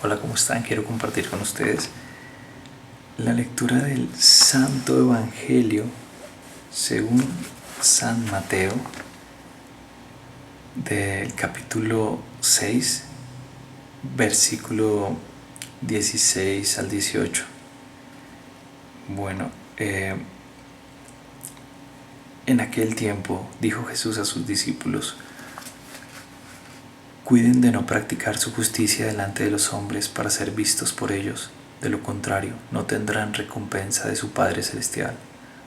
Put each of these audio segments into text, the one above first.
Hola, ¿cómo están? Quiero compartir con ustedes la lectura del Santo Evangelio según San Mateo, del capítulo 6, versículo 16 al 18. Bueno, en aquel tiempo dijo Jesús a sus discípulos: cuiden de no practicar su justicia delante de los hombres para ser vistos por ellos. De lo contrario, no tendrán recompensa de su Padre Celestial.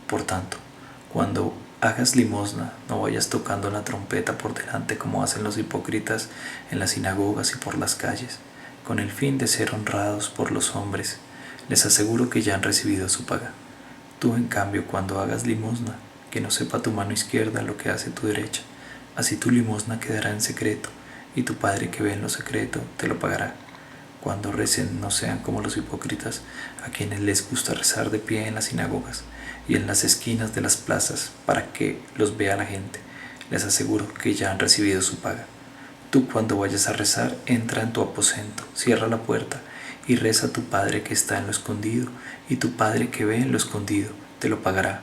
Por tanto, cuando hagas limosna, no vayas tocando la trompeta por delante como hacen los hipócritas en las sinagogas y por las calles, con el fin de ser honrados por los hombres. Les aseguro que ya han recibido su paga. Tú, en cambio, cuando hagas limosna, que no sepa tu mano izquierda lo que hace tu derecha. Así tu limosna quedará en secreto, y tu Padre que ve en lo secreto te lo pagará. Cuando recen, no sean como los hipócritas, a quienes les gusta rezar de pie en las sinagogas y en las esquinas de las plazas para que los vea la gente. Les aseguro que ya han recibido su paga. Tú, cuando vayas a rezar, entra en tu aposento, cierra la puerta y reza a tu Padre que está en lo escondido, y tu Padre que ve en lo escondido te lo pagará.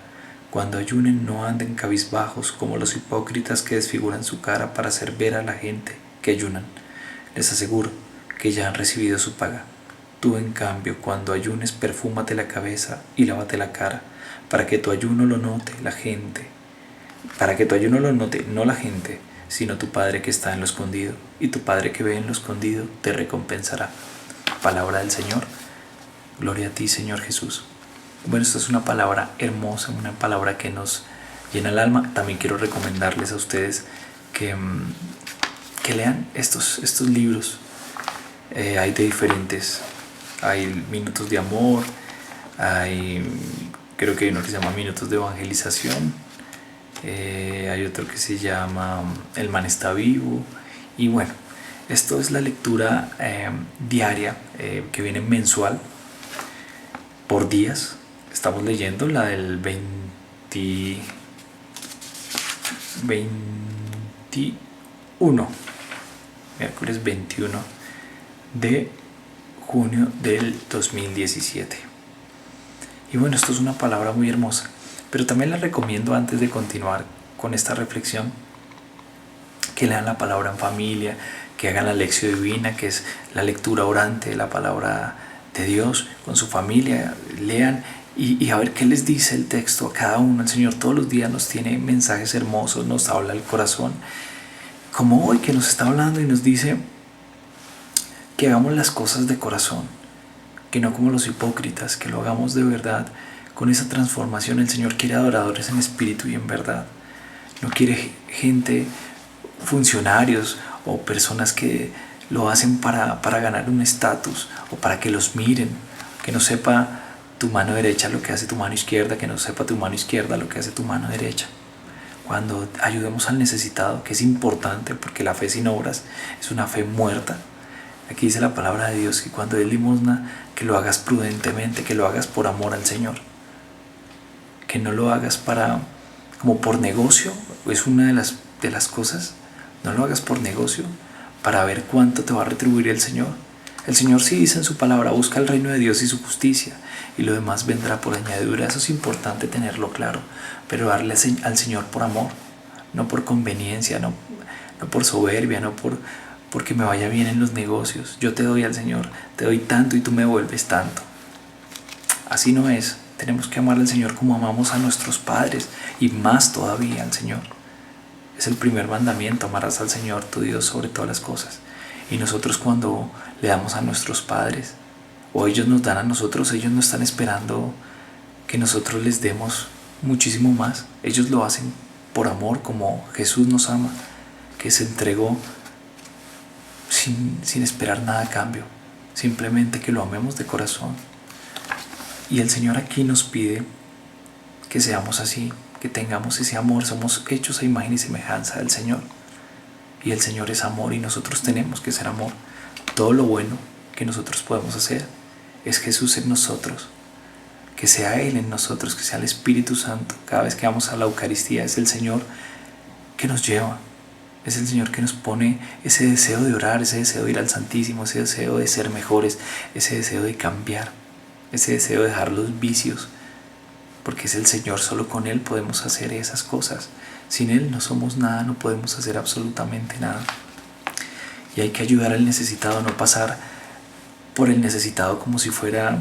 Cuando ayunen, no anden cabizbajos como los hipócritas que desfiguran su cara para hacer ver a la gente que ayunan. Les aseguro que ya han recibido su paga. Tú, en cambio, cuando ayunes, perfúmate la cabeza y lávate la cara, para que tu ayuno lo note la gente, no la gente, sino tu Padre que está en lo escondido, y tu Padre que ve en lo escondido te recompensará. Palabra del Señor. Gloria a ti, Señor Jesús. Bueno, esta es una palabra hermosa, una palabra que nos llena el alma. También quiero recomendarles a ustedes que lean estos libros. Hay de diferentes. Hay Minutos de Amor, creo que hay uno que se llama Minutos de Evangelización, hay otro que se llama El Man está vivo. Y bueno, esto es la lectura diaria, que viene mensual, por días. Estamos leyendo la del 21, miércoles 21 de junio del 2017. Y bueno, esto es una palabra muy hermosa, pero también les recomiendo, antes de continuar con esta reflexión, que lean la palabra en familia, que hagan la lección divina, que es la lectura orante de la palabra de Dios con su familia. Lean y a ver qué les dice el texto a cada uno. El Señor todos los días nos tiene mensajes hermosos, nos habla al corazón, como hoy, que nos está hablando y nos dice que hagamos las cosas de corazón, que no como los hipócritas, que lo hagamos de verdad. Con esa transformación, el Señor quiere adoradores en espíritu y en verdad. No quiere gente, funcionarios o personas que lo hacen para ganar un estatus o para que los miren. Que no sepa tu mano derecha lo que hace tu mano izquierda, que no sepa tu mano izquierda lo que hace tu mano derecha. Cuando ayudemos al necesitado, que es importante, porque la fe sin obras es una fe muerta. Aquí dice la palabra de Dios que cuando des limosna, que lo hagas prudentemente, que lo hagas por amor al Señor, que no lo hagas como por negocio. Es una de las cosas. No lo hagas por negocio para ver cuánto te va a retribuir el Señor. El Señor sí dice en su palabra: busca el reino de Dios y su justicia, y lo demás vendrá por añadidura. Eso es importante tenerlo claro, pero darle al Señor por amor, no por conveniencia, no por soberbia, no porque me vaya bien en los negocios. Yo te doy al Señor, te doy tanto y tú me devuelves tanto. Así no es. Tenemos que amar al Señor como amamos a nuestros padres, y más todavía al Señor. Es el primer mandamiento: amarás al Señor tu Dios sobre todas las cosas. Y nosotros, cuando le damos a nuestros padres, o ellos nos dan a nosotros, ellos no están esperando que nosotros les demos muchísimo más. Ellos lo hacen por amor, como Jesús nos ama, que se entregó sin esperar nada a cambio, simplemente que lo amemos de corazón. Y el Señor aquí nos pide que seamos así, que tengamos ese amor. Somos hechos a imagen y semejanza del Señor, y el Señor es amor, y nosotros tenemos que ser amor. Todo lo bueno que nosotros podemos hacer es Jesús en nosotros, que sea Él en nosotros, que sea el Espíritu Santo. Cada vez que vamos a la Eucaristía, es el Señor que nos lleva. Es el Señor que nos pone ese deseo de orar, ese deseo de ir al Santísimo, ese deseo de ser mejores, ese deseo de cambiar, ese deseo de dejar los vicios, porque es el Señor, solo con Él podemos hacer esas cosas. Sin Él no somos nada, no podemos hacer absolutamente nada. Y hay que ayudar al necesitado, no pasar por el necesitado como si fuera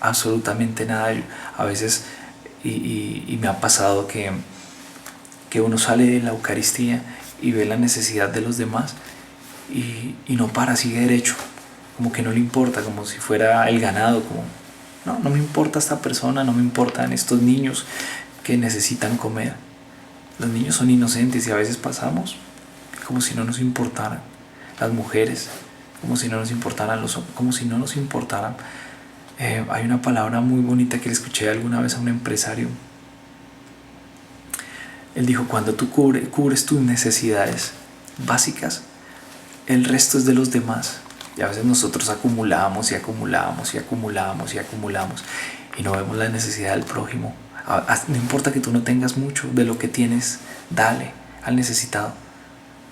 absolutamente nada. A veces, y me ha pasado que uno sale de la Eucaristía y ve la necesidad de los demás y no para, sigue derecho, como que no le importa, como si fuera el ganado, como no me importa esta persona, no me importan estos niños que necesitan comer. Los niños son inocentes y a veces pasamos como si no nos importaran. Las mujeres, como si no nos importaran los hombres, como si no nos importaran. Hay una palabra muy bonita que le escuché alguna vez a un empresario. Él dijo: cuando tú cubres tus necesidades básicas, el resto es de los demás. Y a veces nosotros acumulamos y acumulamos y acumulamos y acumulamos y no vemos la necesidad del prójimo. No importa que tú no tengas mucho, de lo que tienes, dale al necesitado.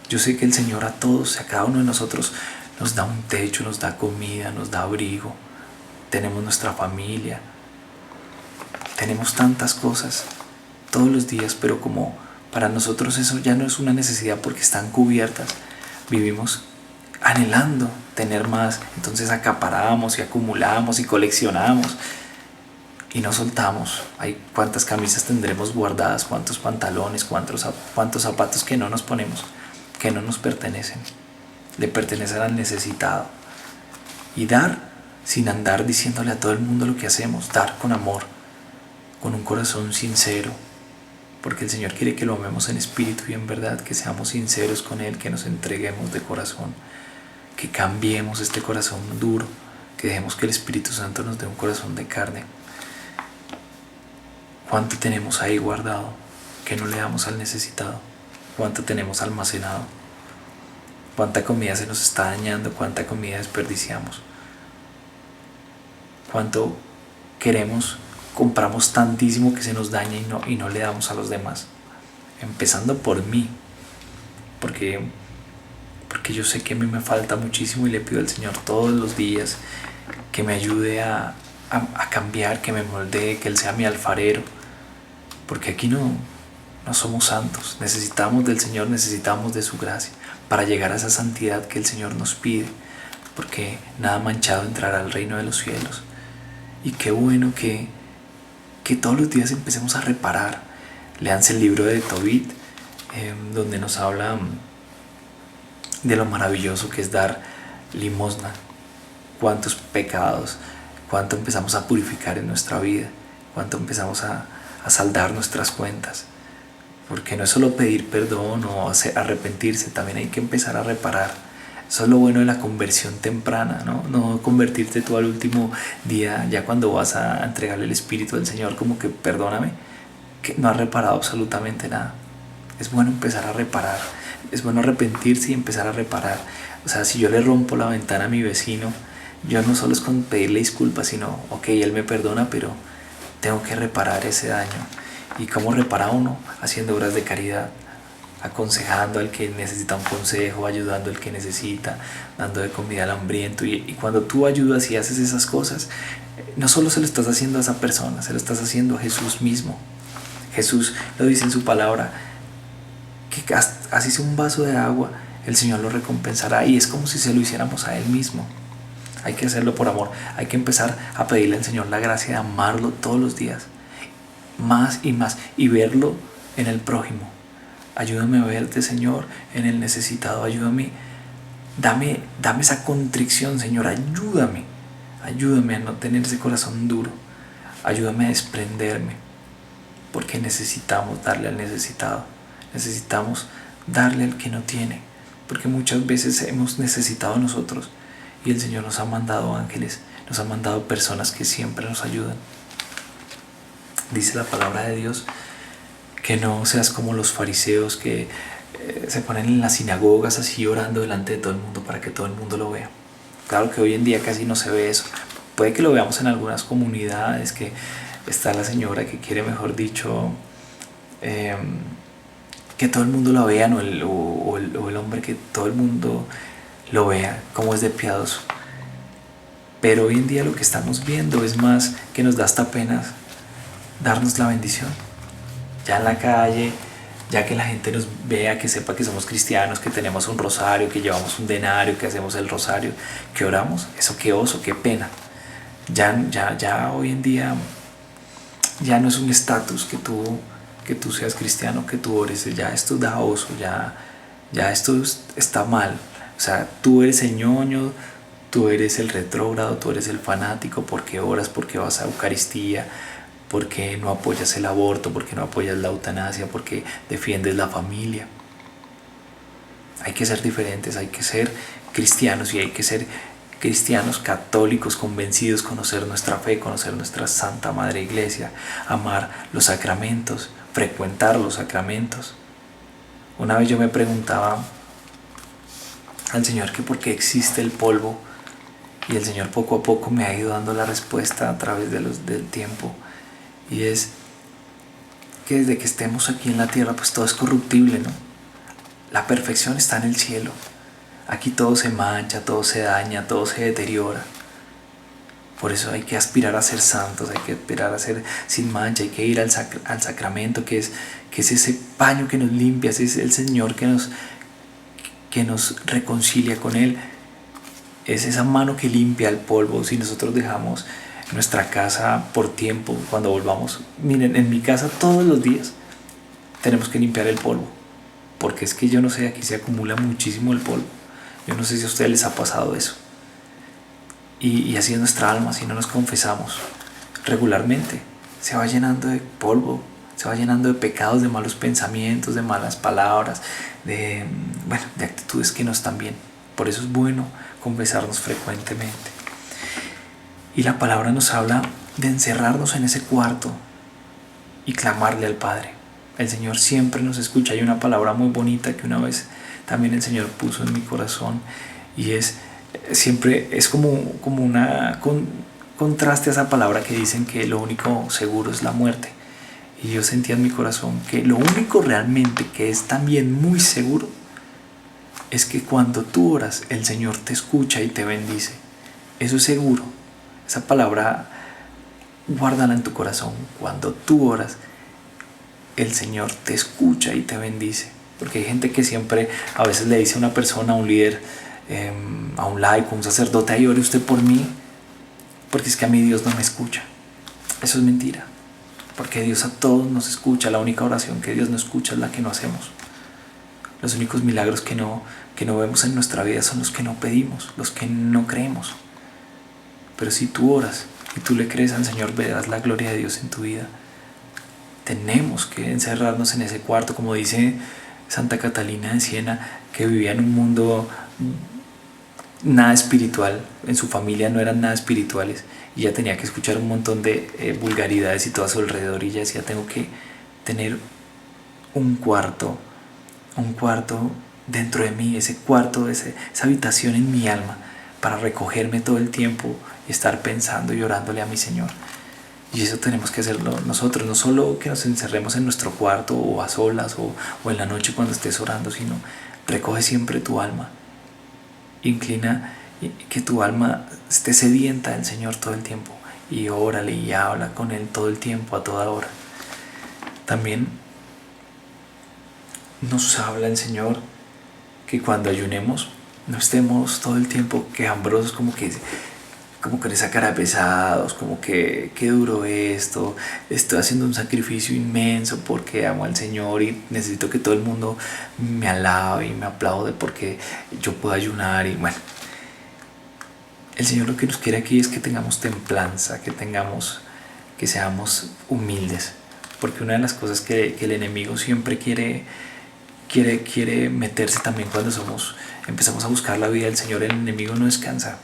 Yo sé que el Señor a todos, a cada uno de nosotros, nos da un techo, nos da comida, nos da abrigo. Tenemos nuestra familia. Tenemos tantas cosas todos los días, pero como para nosotros eso ya no es una necesidad porque están cubiertas. Vivimos anhelando tener más, entonces acaparamos y acumulamos y coleccionamos y no soltamos. Hay cuántas camisas tendremos guardadas, cuántos pantalones, cuántos zapatos que no nos ponemos, que no nos pertenecen, le pertenecen al necesitado. Y dar sin andar diciéndole a todo el mundo lo que hacemos, dar con amor, con un corazón sincero, porque el Señor quiere que lo amemos en espíritu y en verdad, que seamos sinceros con Él, que nos entreguemos de corazón, que cambiemos este corazón duro, que dejemos que el Espíritu Santo nos dé un corazón de carne. ¿Cuánto tenemos ahí guardado que no le damos al necesitado? ¿Cuánto tenemos almacenado? ¿Cuánta comida se nos está dañando? ¿Cuánta comida desperdiciamos? ¿Cuánto compramos tantísimo que se nos daña y no le damos a los demás? Empezando por mí, porque yo sé que a mí me falta muchísimo y le pido al Señor todos los días que me ayude a cambiar, que me moldee, que Él sea mi alfarero, porque aquí no somos santos, necesitamos del Señor, necesitamos de su gracia para llegar a esa santidad que el Señor nos pide, porque nada manchado entrará al reino de los cielos. Y qué bueno que todos los días empecemos a reparar. Léanse el libro de Tobit, donde nos habla de lo maravilloso que es dar limosna. Cuántos pecados, cuánto empezamos a purificar en nuestra vida, cuánto empezamos a saldar nuestras cuentas. Porque no es solo pedir perdón o arrepentirse, también hay que empezar a reparar. Eso es lo bueno de la conversión temprana, no convertirte tú al último día, ya cuando vas a entregarle el Espíritu del Señor, como que perdóname, que no has reparado absolutamente nada. Es bueno empezar a reparar, es bueno arrepentirse y empezar a reparar. O sea, si yo le rompo la ventana a mi vecino, yo no solo es con pedirle disculpas, sino, ok, él me perdona, pero tengo que reparar ese daño. ¿Y cómo repara uno? Haciendo obras de caridad, aconsejando al que necesita un consejo, ayudando al que necesita, dando de comida al hambriento. Y cuando tú ayudas y haces esas cosas, no solo se lo estás haciendo a esa persona, se lo estás haciendo a Jesús mismo. Jesús lo dice en su palabra, que así sea un vaso de agua, el Señor lo recompensará, y es como si se lo hiciéramos a Él mismo. Hay que hacerlo por amor, hay que empezar a pedirle al Señor la gracia de amarlo todos los días, más y más, y verlo en el prójimo. Ayúdame a verte, Señor, en el necesitado. Ayúdame, dame esa contrición, Señor. Ayúdame a no tener ese corazón duro. Ayúdame a desprenderme, porque necesitamos darle al necesitado. Necesitamos darle al que no tiene, porque muchas veces hemos necesitado nosotros y el Señor nos ha mandado ángeles, nos ha mandado personas que siempre nos ayudan. Dice la palabra de Dios que no seas como los fariseos que se ponen en las sinagogas así orando delante de todo el mundo para que todo el mundo lo vea. Claro que hoy en día casi no se ve eso. Puede que lo veamos en algunas comunidades, que está la señora que quiere, mejor dicho, que todo el mundo lo vea, ¿no? O el hombre que todo el mundo lo vea como es de piadoso. Pero hoy en día lo que estamos viendo es más que nos da hasta pena darnos la bendición. Ya en la calle, ya que la gente nos vea, que sepa que somos cristianos, que tenemos un rosario, que llevamos un denario, que hacemos el rosario, que oramos, eso qué oso, qué pena. Ya hoy en día ya no es un estatus que tú seas cristiano, que tú ores, ya esto da oso, ya esto está mal. O sea, tú eres el ñoño, tú eres el retrógrado, tú eres el fanático porque oras, porque vas a Eucaristía, porque no apoyas el aborto, porque no apoyas la eutanasia, porque defiendes la familia. Hay que ser diferentes, hay que ser cristianos y hay que ser cristianos católicos convencidos, conocer nuestra fe, conocer nuestra Santa Madre Iglesia, amar los sacramentos, frecuentar los sacramentos. Una vez yo me preguntaba al Señor que por qué existe el polvo, y el Señor poco a poco me ha ido dando la respuesta a través del tiempo, y es que desde que estemos aquí en la tierra pues todo es corruptible, ¿no? La perfección está en el cielo. Aquí todo se mancha, todo se daña, todo se deteriora. Por eso hay que aspirar a ser santos, hay que aspirar a ser sin mancha, hay que ir al sacramento, que es ese paño que nos limpia, es el Señor que nos reconcilia con Él. Es esa mano que limpia el polvo. Si nosotros dejamos nuestra casa por tiempo, cuando volvamos, miren, en mi casa todos los días tenemos que limpiar el polvo, porque es que yo no sé, aquí se acumula muchísimo el polvo. Yo no sé si a ustedes les ha pasado eso. Y así es nuestra alma, si no nos confesamos regularmente, se va llenando de polvo, se va llenando de pecados, de malos pensamientos, de malas palabras, de actitudes que no están bien. Por eso es bueno confesarnos frecuentemente. Y la palabra nos habla de encerrarnos en ese cuarto y clamarle al Padre. El Señor siempre nos escucha. Hay una palabra muy bonita que una vez también el Señor puso en mi corazón, y siempre es como una contraste a esa palabra que dicen que lo único seguro es la muerte. Y yo sentía en mi corazón que lo único realmente que es también muy seguro es que cuando tú oras el Señor te escucha y te bendice. Eso es seguro. Esa palabra guárdala en tu corazón. Cuando tú oras el Señor te escucha y te bendice. Porque hay gente que siempre a veces le dice a una persona, a un líder, a un laico, a un sacerdote: ay, ore usted por mí, porque es que a mí Dios no me escucha. Eso es mentira, porque Dios a todos nos escucha. La única oración que Dios no escucha es la que no hacemos. Los únicos milagros que no vemos en nuestra vida son los que no pedimos, los que no creemos. Pero si tú oras y tú le crees al Señor, verás la gloria de Dios en tu vida. Tenemos que encerrarnos en ese cuarto, como dice Santa Catalina de Siena, que vivía en un mundo nada espiritual. En su familia no eran nada espirituales y ella tenía que escuchar un montón de vulgaridades y todo a su alrededor, y ella decía: tengo que tener un cuarto dentro de mí, ese cuarto, esa habitación en mi alma, para recogerme todo el tiempo y estar pensando y orándole a mi Señor. Y eso tenemos que hacerlo nosotros, no solo que nos encerremos en nuestro cuarto o a solas o en la noche cuando estés orando, sino recoge siempre tu alma, inclina que tu alma esté sedienta del Señor todo el tiempo, y órale y habla con Él todo el tiempo, a toda hora. También nos habla el Señor que cuando ayunemos no estemos todo el tiempo quejambrosos, como con esa cara de pesados, como que qué duro esto, estoy haciendo un sacrificio inmenso porque amo al Señor y necesito que todo el mundo me alabe y me aplaude porque yo puedo ayunar. Y bueno, el Señor lo que nos quiere aquí es que tengamos templanza, que seamos humildes, porque una de las cosas que el enemigo siempre quiere meterse también cuando empezamos a buscar la vida del Señor. El enemigo no descansa.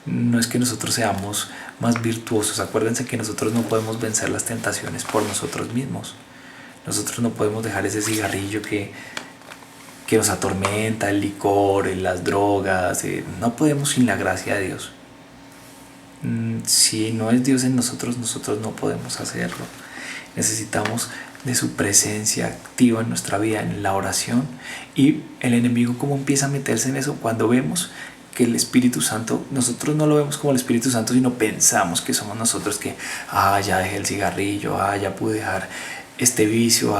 No es que nosotros seamos más virtuosos. Acuérdense que nosotros no podemos vencer las tentaciones por nosotros mismos. Nosotros no podemos dejar ese cigarrillo que nos atormenta, el licor, las drogas. No podemos sin la gracia de Dios. Si no es Dios en nosotros, nosotros no podemos hacerlo. Necesitamos de su presencia activa en nuestra vida, en la oración. Y el enemigo, cómo empieza a meterse en eso cuando vemos que el Espíritu Santo, nosotros no lo vemos como el Espíritu Santo, sino pensamos que somos nosotros, que ya dejé el cigarrillo, ya pude dejar este vicio,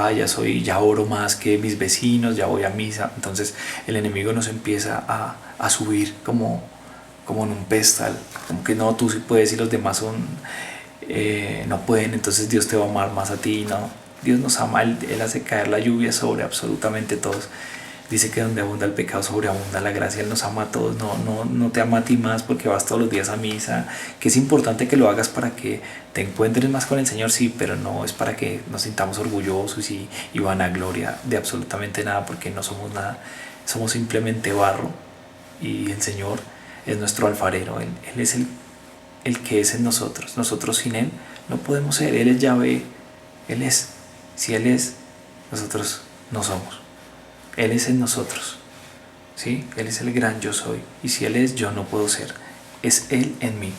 ya oro más que mis vecinos, ya voy a misa. Entonces el enemigo nos empieza a subir como en un pedestal, como que no, tú sí puedes y los demás no pueden, entonces Dios te va a amar más a ti. No, Dios nos ama, Él hace caer la lluvia sobre absolutamente todos. Dice que donde abunda el pecado sobreabunda la gracia. Él nos ama a todos, no te ama a ti más porque vas todos los días a misa, que es importante que lo hagas para que te encuentres más con el Señor, sí, pero no es para que nos sintamos orgullosos y vanagloria de absolutamente nada, porque no somos nada, somos simplemente barro y el Señor es nuestro alfarero. Él es el que es en nosotros. Nosotros sin Él no podemos ser. Él es Yahvé, Él es. Si Él es, nosotros no somos. Él es en nosotros, ¿sí? Él es el gran yo soy. Y si Él es, yo no puedo ser. Es Él en mí.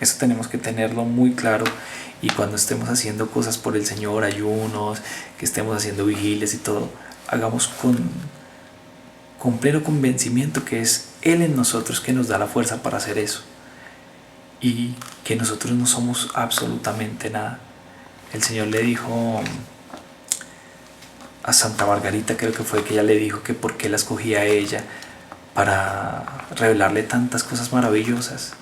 Eso tenemos que tenerlo muy claro. Y cuando estemos haciendo cosas por el Señor, ayunos, que estemos haciendo vigilias y todo, hagamos con pleno convencimiento que es Él en nosotros que nos da la fuerza para hacer eso. Y que nosotros no somos absolutamente nada. El Señor le dijo a Santa Margarita, creo que fue, que ella le dijo que por qué la escogía a ella para revelarle tantas cosas maravillosas.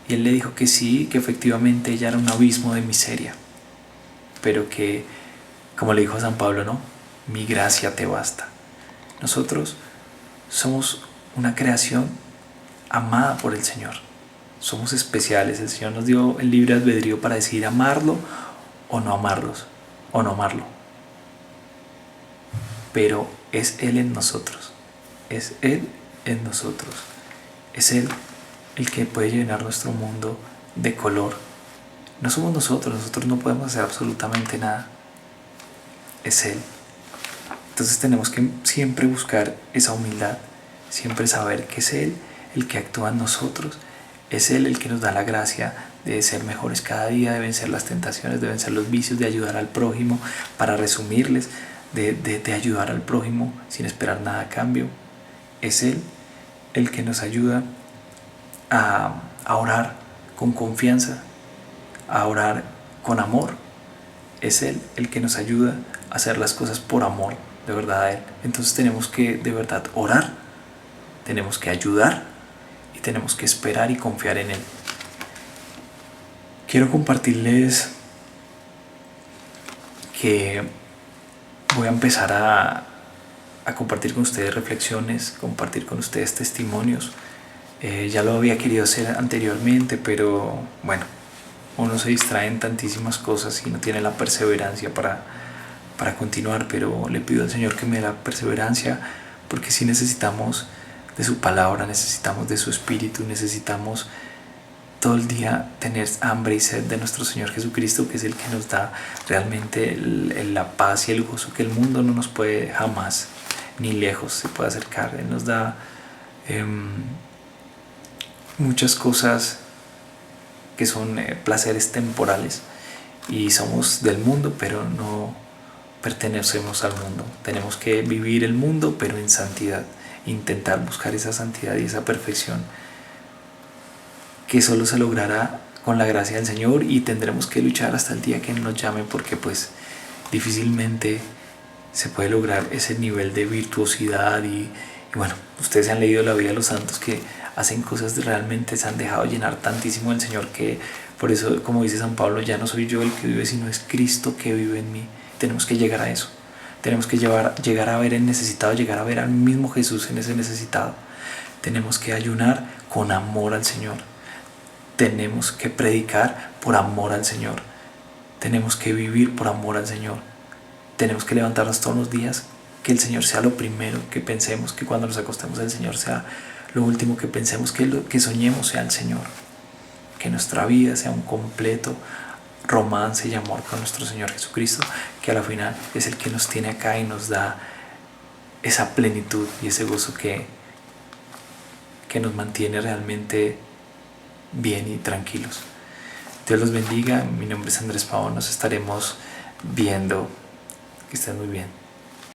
Y él le dijo que sí, que efectivamente ella era un abismo de miseria, pero que, como le dijo a San Pablo, no, mi gracia te basta. Nosotros somos una creación amada por el Señor. Somos especiales. El Señor nos dio el libre albedrío para decidir amarlo o no amarlos, o no amarlo. Pero es Él en nosotros. Es Él en nosotros. Es Él el que puede llenar nuestro mundo de color. No somos nosotros no podemos hacer absolutamente nada. Es Él. Entonces tenemos que siempre buscar esa humildad, siempre saber que es Él el que actúa en nosotros. Es Él el que nos da la gracia de ser mejores cada día, de vencer las tentaciones, de vencer los vicios, de ayudar al prójimo. Para resumirles, de ayudar al prójimo sin esperar nada a cambio. Es Él el que nos ayuda a orar con confianza, a orar con amor. Es Él el que nos ayuda a hacer las cosas por amor, de verdad a Él. Entonces tenemos que de verdad orar, tenemos que ayudar y tenemos que esperar y confiar en Él. Quiero compartirles que voy a empezar a compartir con ustedes reflexiones, compartir con ustedes testimonios. Ya lo había querido hacer anteriormente, pero bueno, uno se distrae en tantísimas cosas y no tiene la perseverancia para continuar, pero le pido al Señor que me dé la perseverancia, porque sí necesitamos de su palabra, necesitamos de su espíritu, necesitamos todo el día tener hambre y sed de nuestro Señor Jesucristo, que es el que nos da realmente la paz y el gozo que el mundo no nos puede jamás, ni lejos se puede acercar. Él nos da muchas cosas que son placeres temporales, y somos del mundo, pero no pertenecemos al mundo. Tenemos que vivir el mundo, pero en santidad, intentar buscar esa santidad y esa perfección que solo se logrará con la gracia del Señor, y tendremos que luchar hasta el día que nos llame, porque pues difícilmente se puede lograr ese nivel de virtuosidad y bueno, ustedes han leído la vida de los santos que hacen cosas, realmente se han dejado llenar tantísimo del Señor, que por eso, como dice San Pablo, ya no soy yo el que vive, sino es Cristo que vive en mí. Tenemos que llegar a eso, tenemos que llegar a ver el necesitado, llegar a ver al mismo Jesús en ese necesitado. Tenemos que ayunar con amor al Señor. Tenemos que predicar por amor al Señor. Tenemos que vivir por amor al Señor. Tenemos que levantarnos todos los días, que el Señor sea lo primero que pensemos, que cuando nos acostemos el Señor sea lo último que pensemos, que lo que soñemos sea el Señor. Que nuestra vida sea un completo romance y amor con nuestro Señor Jesucristo, que a la final es el que nos tiene acá y nos da esa plenitud y ese gozo que nos mantiene realmente bien y tranquilos. Dios los bendiga. Mi nombre es Andrés Pavón. Nos estaremos viendo Que estés muy bien.